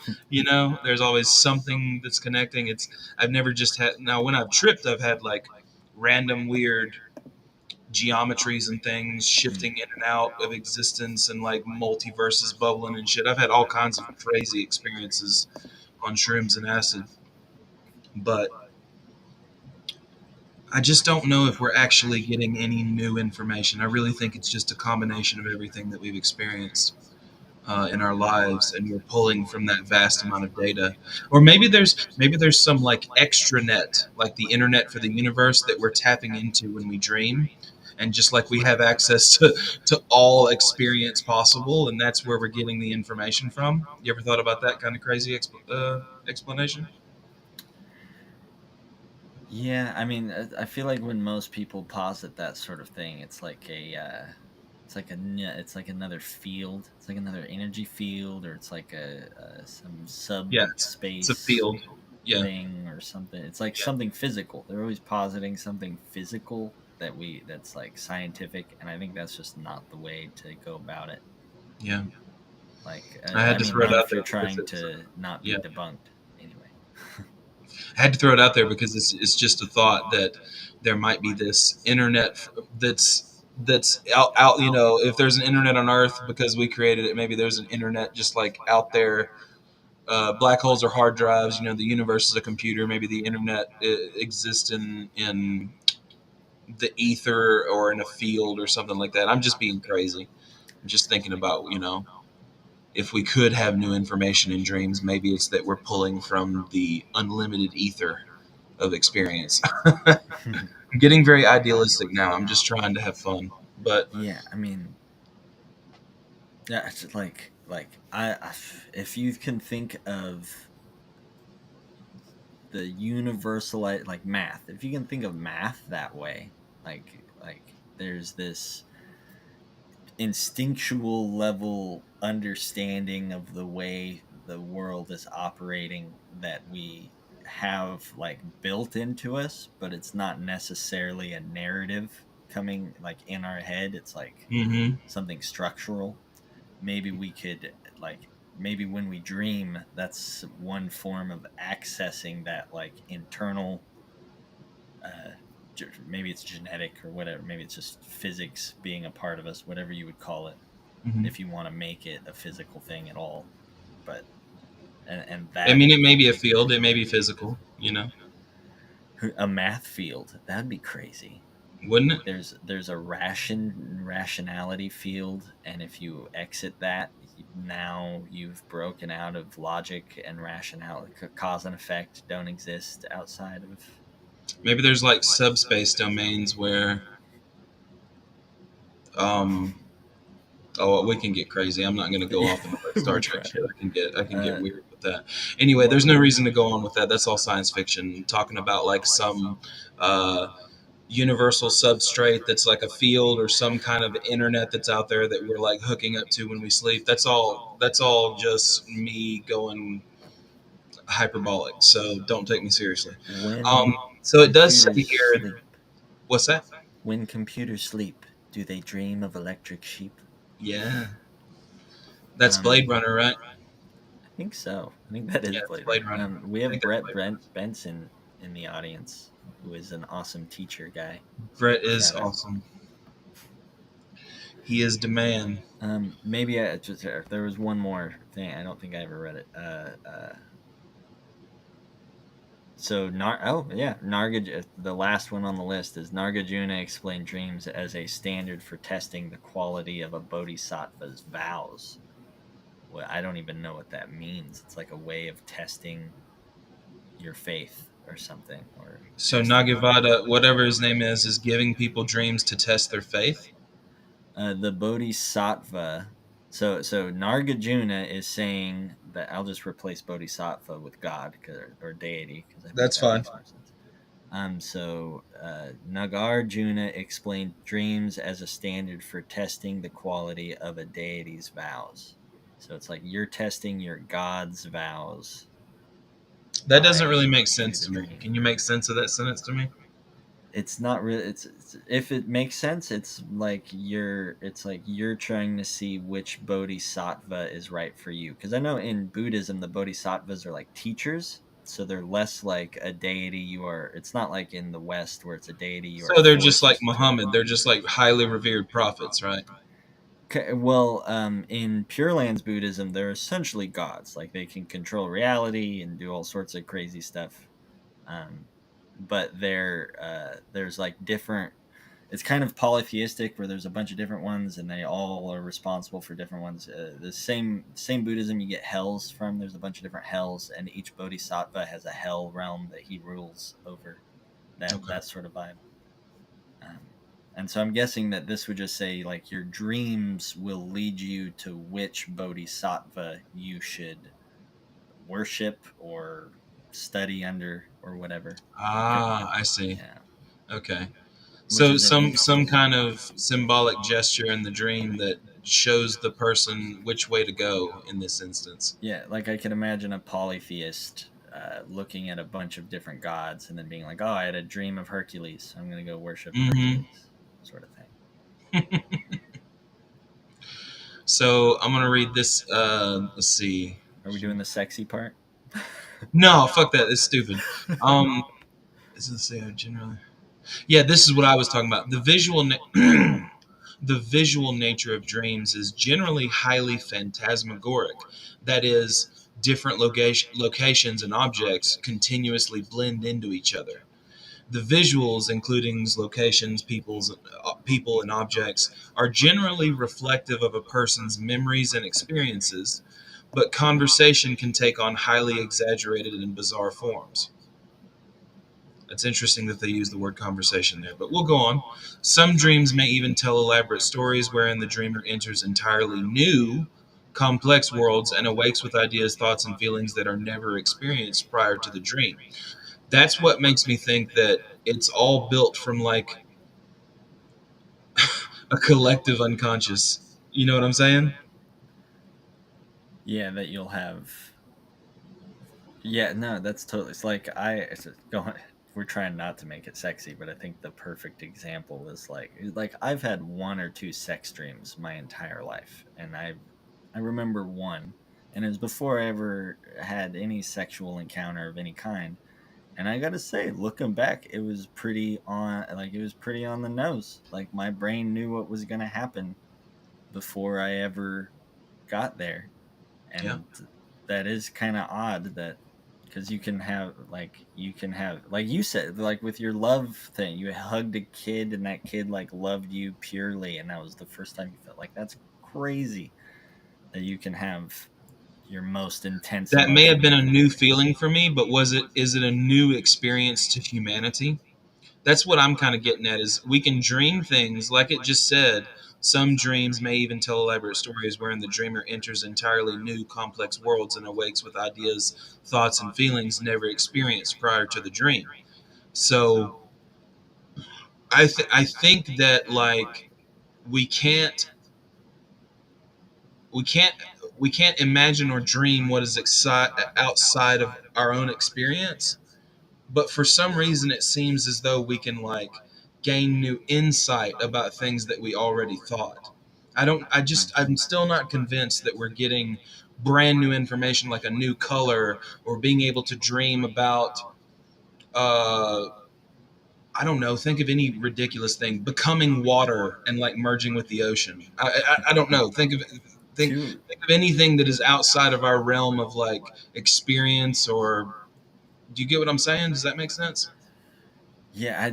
There's always something that's connecting. I've never just had, now when I've tripped, I've had like random weird geometries and things Mm. shifting in and out of existence and like multiverses bubbling and shit. I've had all kinds of crazy experiences on shrooms and acid, but I just don't know if we're actually getting any new information. I really think it's just a combination of everything that we've experienced in our lives, and we're pulling from that vast amount of data. Or maybe there's some like extranet, like the internet for the universe, that we're tapping into when we dream, and just like we have access to all experience possible, and that's where we're getting the information from. You ever thought about that kind of crazy explanation? Yeah, I mean, I feel like when most people posit that sort of thing, it's like another field. It's like another energy field, or it's like some Yeah, it's a subspace field. Yeah, thing or something. It's like something physical. They're always positing something physical that's like scientific, and I think that's just not the way to go about it. yeah. Like, I had I to mean, throw it not out if there you're because trying it's to not be yeah. debunked anyway. I had to throw it out there because it's just a thought that there might be this internet that's out. You know, if there's an internet on Earth because we created it, maybe there's an internet just like out there. Black holes are hard drives. You know, the universe is a computer. Maybe the internet exists in the ether or in a field or something like that. I'm just being crazy. I'm just thinking about, if we could have new information in dreams, maybe it's that we're pulling from the unlimited ether of experience. I'm getting very idealistic now. I'm just trying to have fun. But Yeah, I mean, yeah, it's like if you can think of the universal, like math, if you can think of math that way, like there's this instinctual level understanding of the way the world is operating that we have like built into us, but it's not necessarily a narrative coming like in our head. It's like hmm something structural. Maybe we could like maybe when we dream, that's one form of accessing that like internal uh maybe it's genetic or whatever, maybe it's just physics being a part of us, whatever you would call it, hmm if you want to make it a physical thing at all. But and I that mean, it may be a field. It may be physical. a math field, that'd be crazy. Wouldn't Like it? there's a rationality field, and if you exit that, now you've broken out of logic and rationality. Cause and effect don't exist outside of. Maybe there's like subspace domains where um, oh, we can get crazy. I'm not going to go Yeah, off into like Star we'll Trek try. shit. I can get Uh, weird with that. Anyway, there's no reason to go on with that. That's all science fiction. Talking about like some uh, universal substrate that's like a field or some kind of internet that's out there that we're like hooking up to when we sleep. That's all. That's all just me going hyperbolic. So don't take me seriously. when So it does say computers here. sleep, What's that? when computers sleep, do they dream of electric sheep? Yeah, that's Um, Blade Runner, right? I think so. I think that is Yeah, it's Blade Blade Runner. Runner. We I have think that's Brett Blade Runner. Benson in the audience, who is an awesome teacher guy. Brett is Shout out. awesome. He is the man. Maybe I just there was one more thing. I don't think I ever read it. So oh yeah, the last one on the list is Nargajuna explained dreams as a standard for testing the quality of a bodhisattva's vows. Well, I don't even know what that means. It's like a way of testing your faith or something, or So testing Nagavada, whatever his name is giving people dreams to test their faith. the bodhisattva. So Nargajuna is saying that I'll just replace bodhisattva with God or deity because I think That's that fine. makes more sense. So Nagarjuna explained dreams as a standard for testing the quality of a deity's vows. So it's like you're testing your god's vows That doesn't by really make through sense the to me. dream. Can you make sense of that sentence to me? It's not really it's if it makes sense, it's like you're trying to see which bodhisattva is right for you, because I know in Buddhism the bodhisattvas are like teachers, so they're less like a deity you are. It's not like in the West where it's a deity you are So they're just like forced to. Muhammad. They're just like highly revered prophets, right? Okay, well, in Pure Lands Buddhism, they're essentially gods. Like they can control reality and do all sorts of crazy stuff. Um, but there's like different. It's kind of polytheistic, where there's a bunch of different ones, and they all are responsible for different ones. The same Buddhism you get hells from. There's a bunch of different hells, and each bodhisattva has a hell realm that he rules over. Okay. That sort of vibe. Um, and so I'm guessing that this would just say like your dreams will lead you to which bodhisattva you should worship or study under or whatever. Ah, I see. Yeah, Okay. which So is an some interesting. kind of symbolic gesture in the dream that shows the person which way to go in this instance. Yeah, like I can imagine a polytheist looking at a bunch of different gods and then being like, "Oh, I had a dream of Hercules. I'm going to go worship hmm Hercules," sort of thing. So I'm gonna read this. Let's see. Are we doing the sexy part? No, fuck that. It's stupid. Um, this is say generally. Yeah, this is what I was talking about. The visual nature of dreams is generally highly phantasmagoric. That is, different locations and objects continuously blend into each other. The visuals, including locations, people, and objects, are generally reflective of a person's memories and experiences, but conversation can take on highly exaggerated and bizarre forms. It's interesting that they use the word conversation there, but we'll go on. Some dreams may even tell elaborate stories wherein the dreamer enters entirely new, complex worlds and awakes with ideas, thoughts, and feelings that are never experienced prior to the dream. That's what makes me think that it's all built from like a collective unconscious. You know what I'm saying? Yeah, that you'll have. Yeah, no, that's totally. It's like going. We're trying not to make it sexy, but I think the perfect example is like I've had one or two sex dreams my entire life, and I remember one, and it was before I ever had any sexual encounter of any kind. And I gotta say, looking back, it was pretty on the nose. Like my brain knew what was gonna happen before I ever got there, Yeah. and that is kind of odd that because you can have like you said like with your love thing, you hugged a kid and that kid like loved you purely, and that was the first time you felt like that's crazy that you can have your most intense That may have emotion been a with new feeling for me, but is it a new experience to humanity? That's what I'm kind of getting at is we can dream things like it just said. Some dreams may even tell elaborate stories wherein the dreamer enters entirely new complex worlds and awakes with ideas, thoughts, and feelings never experienced prior to the dream. So I think that like we can't we can't we can't imagine or dream what is outside of our own experience, but for some reason it seems as though we can like gain new insight about things that we already thought. I'm still not convinced that we're getting brand new information like a new color or being able to dream about uh I don't know, think of any ridiculous thing, becoming water and like merging with the ocean. I don't know, too. think of anything that is outside of our realm of like experience. Or do you get what I'm saying? Does that make sense? Yeah,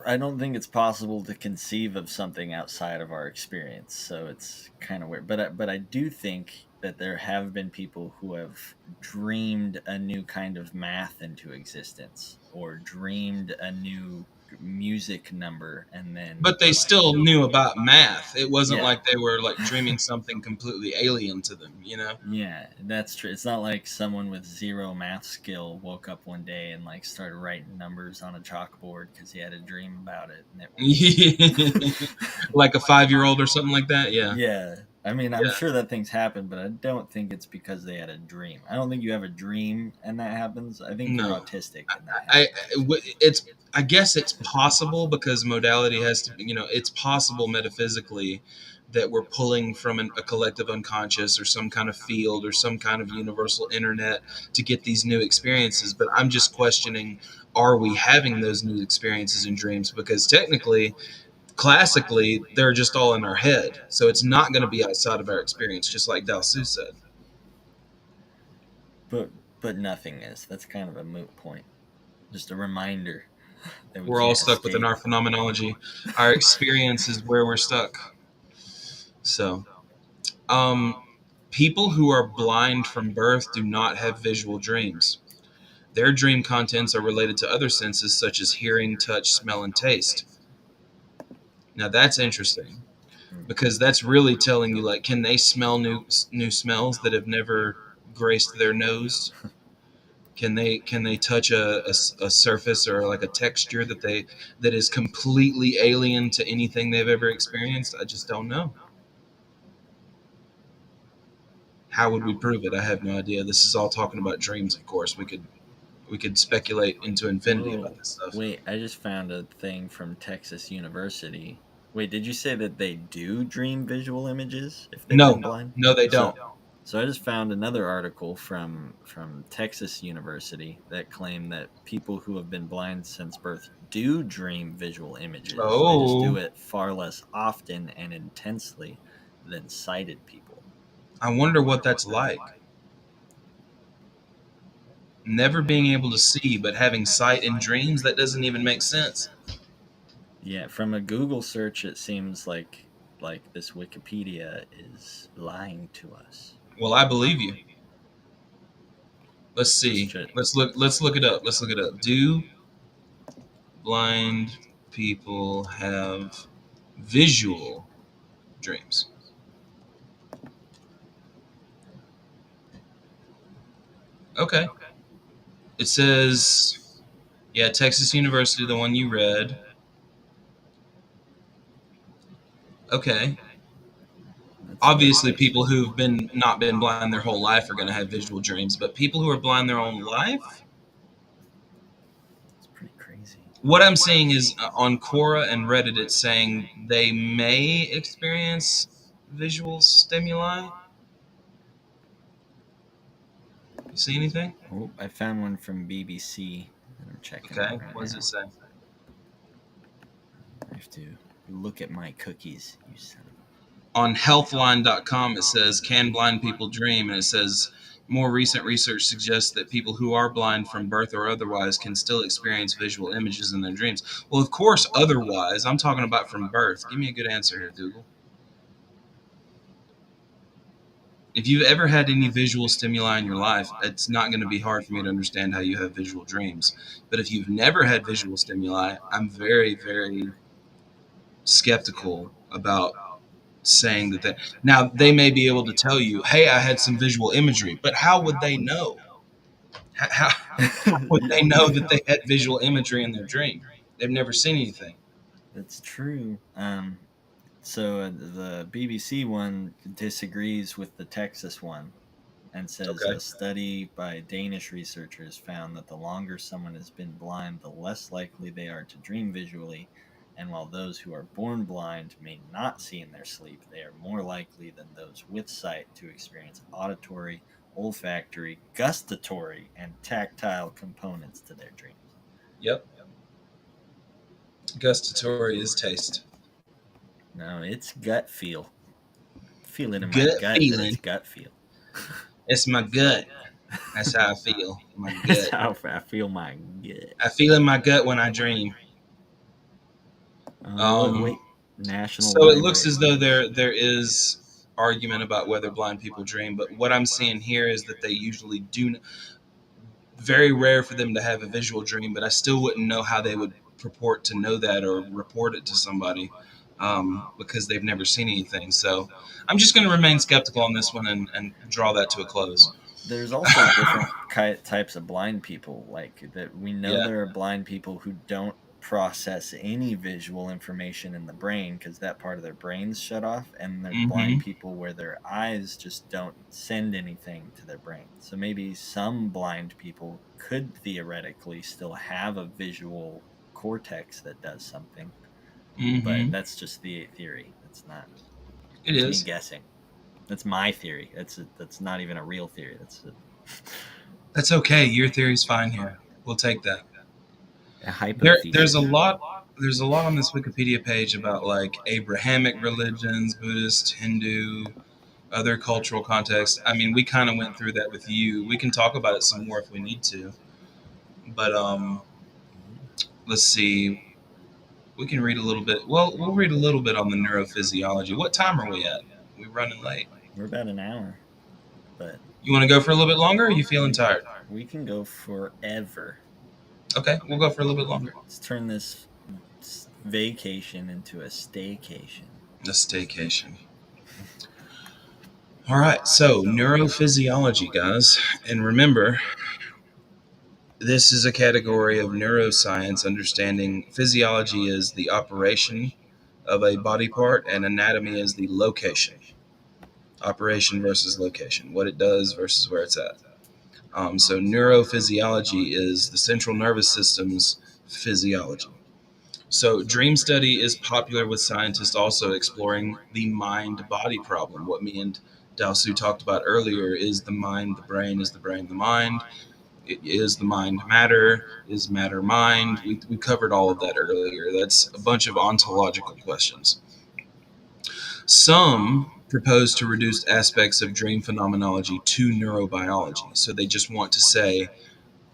I don't think it's possible to conceive of something outside of our experience. So it's kind of weird. But I do think that there have been people who have dreamed a new kind of math into existence or dreamed a new music number and then But they still knew about math. It wasn't yeah. like they were like dreaming something completely alien to them, you know? Yeah, that's true. It's not like someone with zero math skill woke up one day and like started writing numbers on a chalkboard because he had a dream about it, and it was. Like a 5-year old or something like that. Yeah. Yeah, I mean, I'm Yeah. sure that things happen, but I don't think it's because they had a dream. I don't think you have a dream and that happens. I think you're No. autistic and that I, happens. it's I guess it's possible because modality has to be, it's possible metaphysically that we're pulling from a collective unconscious or some kind of field or some kind of universal internet to get these new experiences. But I'm just questioning, are we having those new experiences in dreams? Because technically, classically, they're just all in our head. So it's not going to be outside of our experience, just like Dalsu said. But but nothing is. That's kind of a moot point. Just a reminder that we We're all can't stuck within escape. our phenomenology. Our experience is where we're stuck. So, um, people who are blind from birth do not have visual dreams. Their dream contents are related to other senses such as hearing, touch, smell, and taste. Now that's interesting because that's really telling you like, can they smell new smells that have never graced their nose? Can they touch a surface or like a texture that is completely alien to anything they've ever experienced? I just don't know. How would we prove it? I have no idea. This is all talking about dreams, of course. We could speculate into infinity about Whoa, this stuff. wait! I just found a thing from Texas University. Wait, did you say that they do dream visual images if they've No, been blind? no, they So don't. so I just found another article from Texas University that claim that people who have been blind since birth do dream visual images. They just do Oh, it far less often and intensely than sighted people. I wonder what that's like. Never being able to see, but having sight in dreams, that doesn't even make sense. Yeah, from a Google search it seems like this Wikipedia is lying to us. Well, I believe you. Let's Let's see. check. Let's look it up. Let's look it up. Do blind people have visual dreams? Okay. It says, yeah, Texas University, the one you read. Okay. That's very Obviously, basic. people who've been not been blind their whole life are going to have visual dreams, but people who are blind their own life, It's pretty crazy. what I'm seeing is on Quora and Reddit, it's saying they may experience visual stimuli. You see anything? Oh, I found one from BBC and I'm checking it Okay. right What does it now. say? I have to look at my cookies, you son of a. On healthline.com, it says, can blind people dream? And it says, more recent research suggests that people who are blind from birth or otherwise can still experience visual images in their dreams. Well, of course, otherwise. I'm talking about from birth. Give me a good answer here, Google. If you've ever had any visual stimuli in your life, it's not going to be hard for me to understand how you have visual dreams. But if you've never had visual stimuli, I'm very, very skeptical about saying that now they may be able to tell you, hey, I had some visual imagery, but how would they know? How would they know that they had visual imagery in their dream? They've never seen anything. That's true. So the BBC one disagrees with the Texas one and says Okay. a study by Danish researchers found that the longer someone has been blind, the less likely they are to dream visually. And while those who are born blind may not see in their sleep, they are more likely than those with sight to experience auditory, olfactory, gustatory, and tactile components to their dreams. Yep. Gustatory is taste. No, it's gut feel. Feel it in my Gut gut that it's feeling. gut feel. It's my gut. That's how I feel. My That's gut. how I feel my gut. I feel in my gut when I dream. What? Um, Wait, National so it looks Library. as though there is argument about whether blind people dream, but what I'm seeing here is that they usually do. Very rare for them to have a visual dream, but I still wouldn't know how they would purport to know that or report it to somebody because they've never seen anything. So I'm just going to remain skeptical on this one and draw that to a close. There's also different types of blind people. Like that, we know Yeah. there are blind people who don't process any visual information in the brain because that part of their brain's shut off, and there's blind Mm-hmm. people where their eyes just don't send anything to their brain. So maybe some blind people could theoretically still have a visual cortex that does something, but Mm-hmm. that's just the theory. That's not. It That's me is. guessing. That's my theory. That's not even a real theory. That's okay. Your theory's fine here. We'll take that. A There's a hypothesis. lot. There's a lot on this Wikipedia page about like Abrahamic religions, Buddhist, Hindu, other cultural contexts. I mean, we kind of went through that with you. We can talk about it some more if we need to. But let's see. We can read a little bit. Well, we'll read a little bit on the neurophysiology. What time are we at? We running late. We're about an hour, but You want to go for a little bit longer? Or are you feeling we tired? we can go forever. Okay, we'll go for a little bit longer. Let's turn this vacation into a staycation. A staycation. All right, so neurophysiology, guys. And remember, this is a category of neuroscience understanding physiology is the operation of a body part and anatomy is the location. Operation versus location, what it does versus where it's at. So neurophysiology is the central nervous system's physiology. So, dream study is popular with scientists also exploring the mind body problem. What me and Dalsu talked about earlier is the mind, the brain, is the brain, the mind. Is the mind matter? Is matter mind? We covered all of that earlier. That's a bunch of ontological questions. Some propose to reduce aspects of dream phenomenology to neurobiology. So they just want to say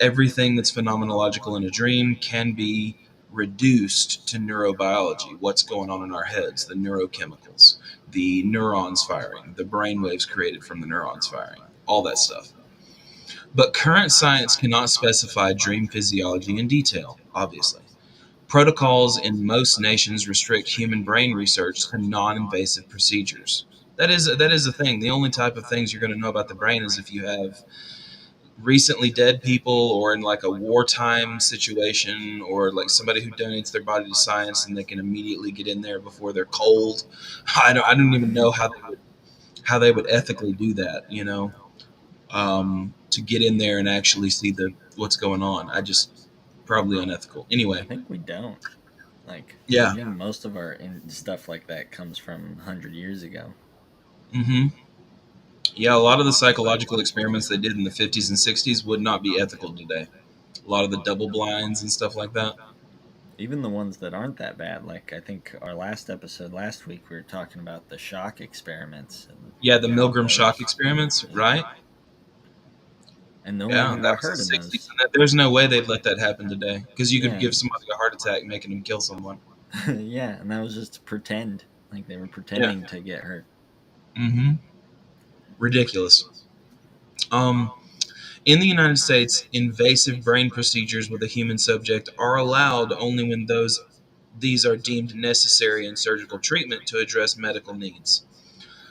everything that's phenomenological in a dream can be reduced to neurobiology. What's going on in our heads, the neurochemicals, the neurons firing, the brain waves created from the neurons firing, all that stuff. But current science cannot specify dream physiology in detail, obviously. Protocols in most nations restrict human brain research to non-invasive procedures. That is a thing. The only type of things you're going to know about the brain is if you have recently dead people or in like a wartime situation or like somebody who donates their body to science and they can immediately get in there before they're cold. I don't even know how they would ethically do that, to get in there and actually see the what's going on. I just probably unethical. I Anyway, think we don't. Like, yeah. even most of our stuff like that comes from 100 years ago. Hmm. Yeah, a lot of the psychological experiments they did in the 50s and 60s would not be ethical today. A lot of the double blinds and stuff like that. Even the ones that aren't that bad. Like, I think our last episode last week, we were talking about the shock experiments and Yeah, the all Milgram shock those. experiments, Yeah. right? And no one Yeah, who that got was the hurt in 60s, those. and there's no way they'd let that happen today because you could Yeah. give somebody a heart attack making them kill someone. Yeah. And that was just to pretend. Like, they were Yeah. pretending to get hurt. Mm-hmm. Ridiculous. Um, in the United States, invasive brain procedures with a human subject are allowed only when these are deemed necessary in surgical treatment to address medical needs.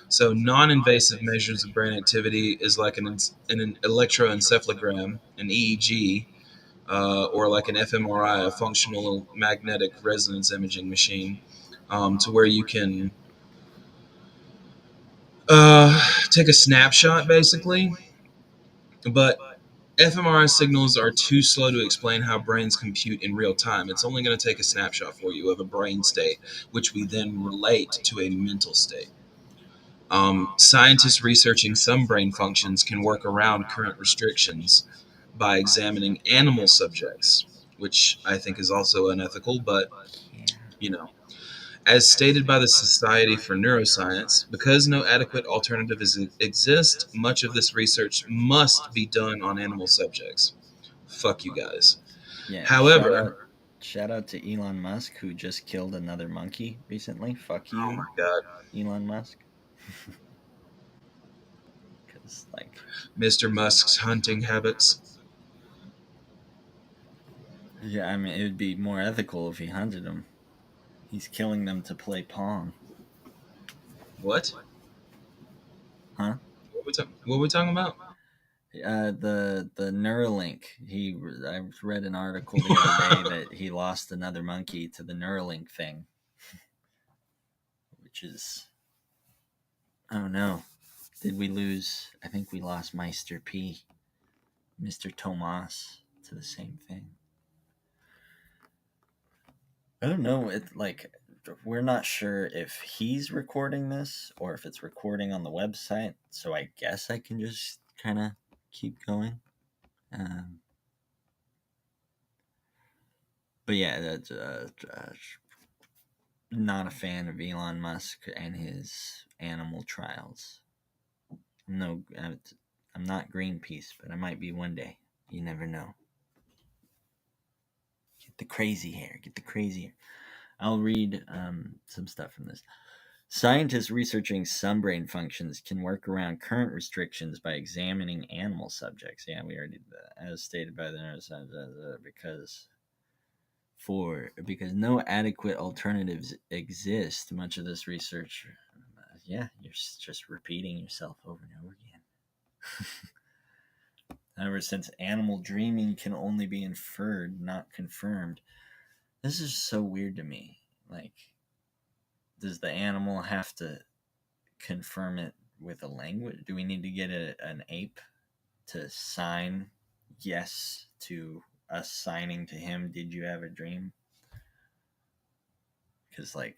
So, non-invasive measures of brain activity is like an electroencephalogram, an EEG, or like an fMRI, a functional magnetic resonance imaging machine, to where you can take a snapshot basically. But fMRI signals are too slow to explain how brains compute in real time. It's only going to take a snapshot for you of a brain state, which we then relate to a mental state. Scientists researching some brain functions can work around current restrictions by examining animal subjects, which I think is also unethical, but Yeah. you know, as stated by the Society for Neuroscience, because no adequate alternative exists, much of this research must be done on animal subjects. Fuck you guys. Yeah. However, Shout out to Elon Musk, who just killed another monkey recently. Fuck oh my you, god, Elon Musk. Because, like, Mr. Musk's hunting habits. yeah, I mean, it would be more ethical if he hunted them. He's killing them to play Pong. What? Huh? What are we talking about? The Neuralink. I read an article the other day that he lost another monkey to the Neuralink thing, which is, oh no, did we lose? I think we lost Meister P, Mr. Tomas, to the same thing. I don't know. It like we're not sure if he's recording this or if it's recording on the website. So I guess I can just kind of keep going. Um, but yeah, that's not a fan of Elon Musk and his animal trials. No, I'm not Greenpeace, but I might be one day. You never know. Get the crazy hair. Get the crazy hair. I'll read some stuff from this. Scientists researching some brain functions can work around current restrictions by examining animal subjects. Yeah, we already did that, as stated by the neuroscience, because no adequate alternatives exist. Much of this research, yeah, you're just repeating yourself over and over again. However, since animal dreaming can only be inferred, not confirmed, this is so weird to me. Like, does the animal have to confirm it with a language? Do we need to get an ape to sign yes to us signing to him? Did you have a dream? because like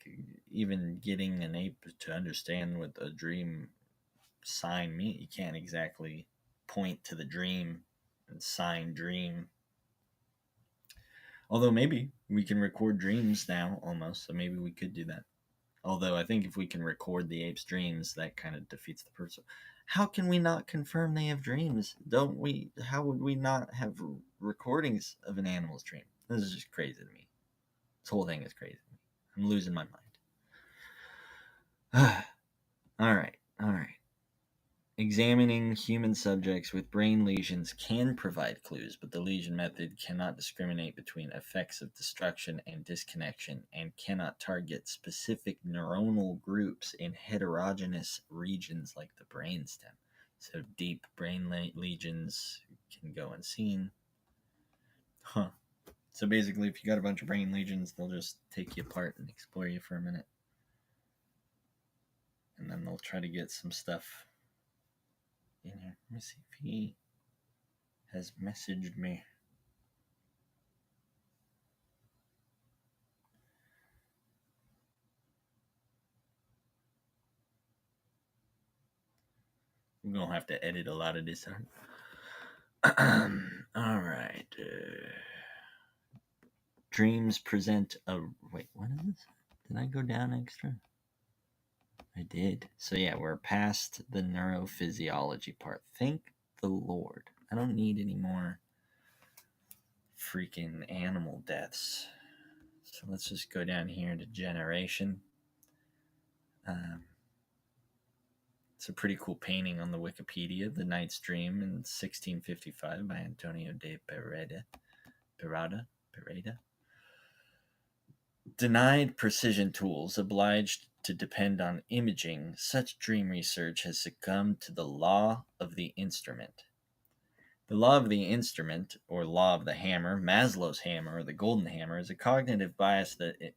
even getting an ape to understand what a dream sign means, you can't exactly point to the dream and sign dream. Although maybe we can record dreams now almost, so maybe we could do that. Although I think if we can record the ape's dreams, that kind of defeats the purpose. How can we not confirm they have dreams? Don't we? How would we not have recordings of an animal's dream? This is just crazy to me. This whole thing is crazy to me. I'm losing my mind. All right, all right. Examining human subjects with brain lesions can provide clues, but the lesion method cannot discriminate between effects of destruction and disconnection and cannot target specific neuronal groups in heterogeneous regions like the brainstem. So deep brain lesions can go unseen. Huh. So basically, if you got a bunch of brain lesions, they'll just take you apart and explore you for a minute. And then they'll try to get some stuff in here. Let me see if he has messaged me. We're gonna have to edit a lot of this out. All right. Dreams present a. Wait, what is this? Did I go down extra? I did. So yeah, we're past the neurophysiology part. Thank the Lord. I don't need any more freaking animal deaths. So let's just go down here to generation. Um, it's a pretty cool painting on the Wikipedia, The Night's Dream in 1655 by Antonio de Pereda. Denied precision tools, obliged to depend on imaging, such dream research has succumbed to the law of the instrument. The law of the instrument, or law of the hammer, Maslow's hammer, or the golden hammer, is a cognitive bias that